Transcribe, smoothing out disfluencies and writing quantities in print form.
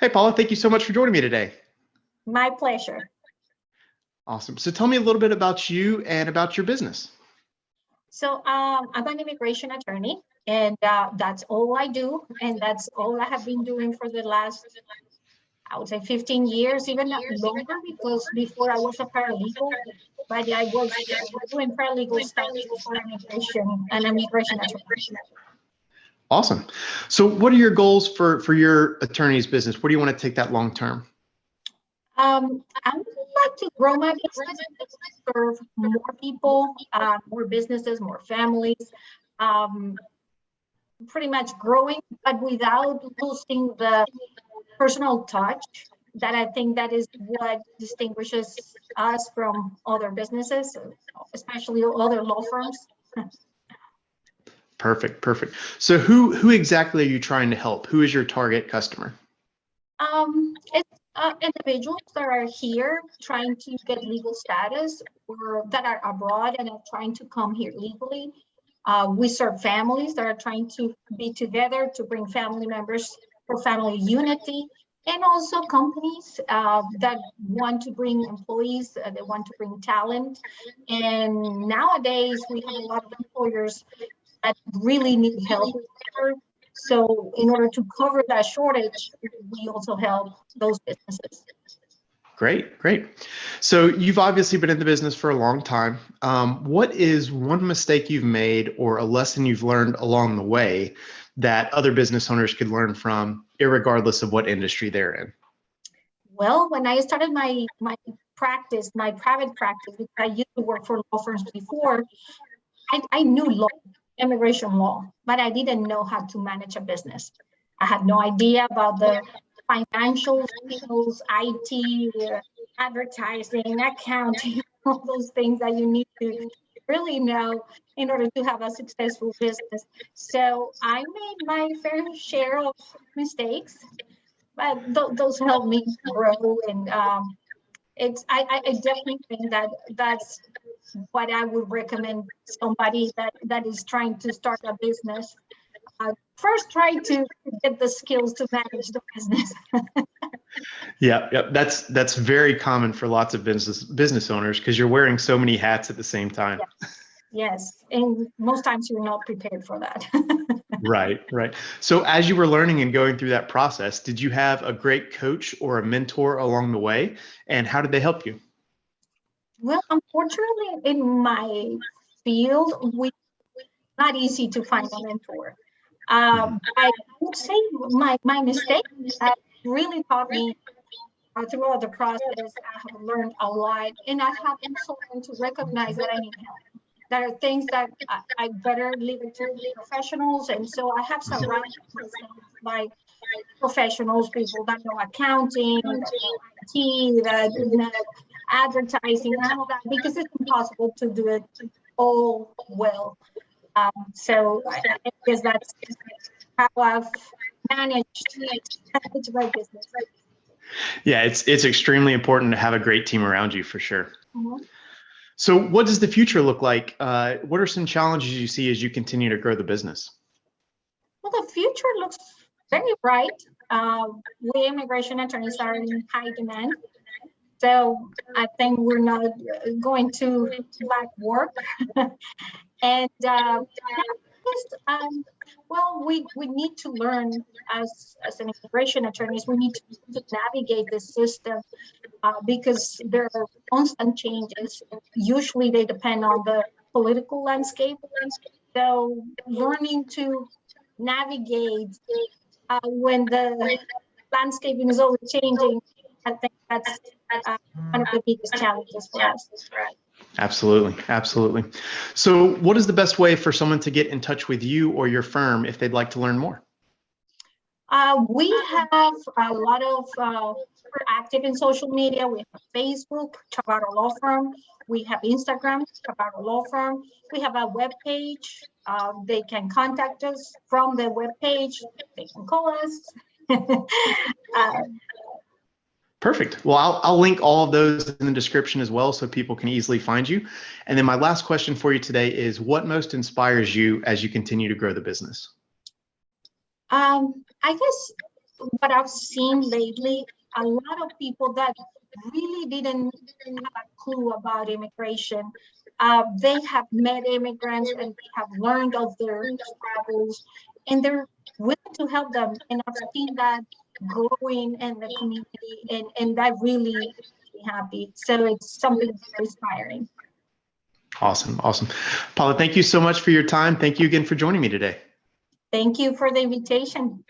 Hey, Paula, thank you so much for joining me today. My pleasure. Awesome. So tell me a little bit about you and about your business. So I'm an immigration attorney, and that's all I do. And that's all I have been doing for the last, I would say, 15 years, even longer, because before I was a paralegal, but I was doing paralegal stuff before immigration, an immigration attorney. Awesome. So what are your goals for your attorney's business? Where do you want to take that long term? I would like to grow my business, serve more people, more businesses, more families. Pretty much growing, but without losing the personal touch that I think that is what distinguishes us from other businesses, especially other law firms. Perfect. Perfect. So who exactly are you trying to help? Who is your target customer? It's individuals that are here trying to get legal status or that are abroad and are trying to come here legally. We serve families that are trying to be together to bring family members for family unity, and also companies that want to bring employees, they want to bring talent. And nowadays we have a lot of employers that really need help here. So in order to cover that shortage, we also help those businesses. Great, great. So you've obviously been in the business for a long time. What is one mistake you've made or a lesson you've learned along the way that other business owners could learn from, irregardless of what industry they're in? Well, when I started my practice, my private practice, because I used to work for law firms before, I knew law, immigration law, but I didn't know how to manage a business. I had no idea about the financial skills, IT, advertising, accounting, all those things that you need to really know in order to have a successful business. So I made my fair share of mistakes, but those helped me grow. And I definitely think that that's what I would recommend somebody that is trying to start a business. First, try to get the skills to manage the business. Yeah, yep. That's very common for lots of business owners because you're wearing so many hats at the same time. Yes, and most times you're not prepared for that. Right, right. So as you were learning and going through that process, did you have a great coach or a mentor along the way? And how did they help you? Well, unfortunately, in my field, we not easy to find a mentor. I would say my mistake really taught me throughout the process. I have learned a lot, and I have also learned to recognize that I need help. There are things that I better leave it to professionals, and so I have surrounded myself by professionals, people that know accounting, that know IT, that know advertising, and all that, because it's impossible to do it all well. So I guess that's how I've managed my business. Yeah, it's extremely important to have a great team around you for sure. Mhm. So what does the future look like? What are some challenges you see as you continue to grow the business? Well, the future looks very bright. We immigration attorneys are in high demand. So I think we're not going to lack work. And just, well, we need to learn as an immigration attorneys, we need to navigate the system because there are constant changes. Usually they depend on the political landscape. So learning to navigate when the landscaping is always changing, I think that's one of the biggest challenges for us. Absolutely, absolutely. So what is the best way for someone to get in touch with you or your firm if they'd like to learn more? We have a lot of, we're active in social media. We have Facebook, Chavarro Law Firm. We have Instagram, Chavarro Law Firm. We have a web page. They can contact us from the web page. They can call us. Perfect. Well, I'll link all of those in the description as well so people can easily find you. And then my last question for you today is what most inspires you as you continue to grow the business? I guess what I've seen lately, a lot of people that really didn't have a clue about immigration, they have met immigrants and they have learned of their struggles, and they're willing to help them. And I've seen that growing in the community, and that really makes me happy. So it's something very inspiring. Awesome. Awesome. Paula, thank you so much for your time. Thank you again for joining me today. Thank you for the invitation.